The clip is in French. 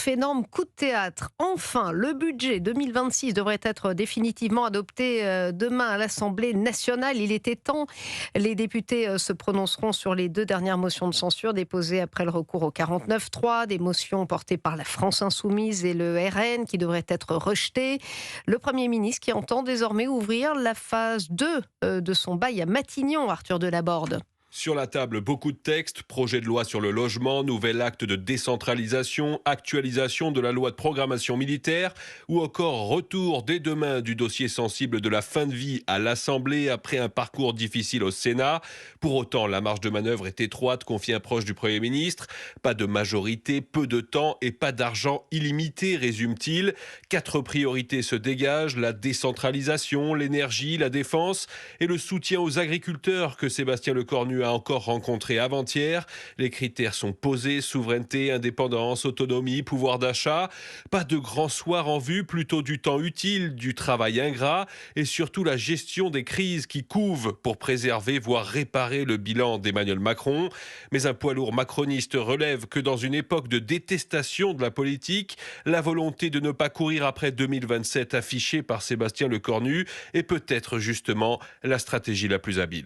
énorme coup de théâtre. Enfin, le budget 2026 devrait être définitivement adopté demain à l'Assemblée nationale. Il était temps. Les députés se prononceront sur les deux dernières motions de censure déposées après le recours au 49-3, des motions portées par la France Insoumise et le RN qui devraient être rejetées. Le Premier ministre qui entend désormais ouvrir la phase 2 de son bail à Matignon, Arthur Delaborde. Sur la table, beaucoup de textes, projet de loi sur le logement, nouvel acte de décentralisation, actualisation de la loi de programmation militaire ou encore retour dès demain du dossier sensible de la fin de vie à l'Assemblée après un parcours difficile au Sénat. Pour autant, la marge de manœuvre est étroite, confie un proche du Premier ministre. Pas de majorité, peu de temps et pas d'argent illimité, résume-t-il. 4 priorités se dégagent, la décentralisation, l'énergie, la défense et le soutien aux agriculteurs que Sébastien Lecornu a encore rencontré avant-hier. Les critères sont posés, souveraineté, indépendance, autonomie, pouvoir d'achat. Pas de grand soir en vue, plutôt du temps utile, du travail ingrat et surtout la gestion des crises qui couvent pour préserver, voire réparer le bilan d'Emmanuel Macron. Mais un poids lourd macroniste relève que dans une époque de détestation de la politique, la volonté de ne pas courir après 2027 affichée par Sébastien Lecornu est peut-être justement la stratégie la plus habile.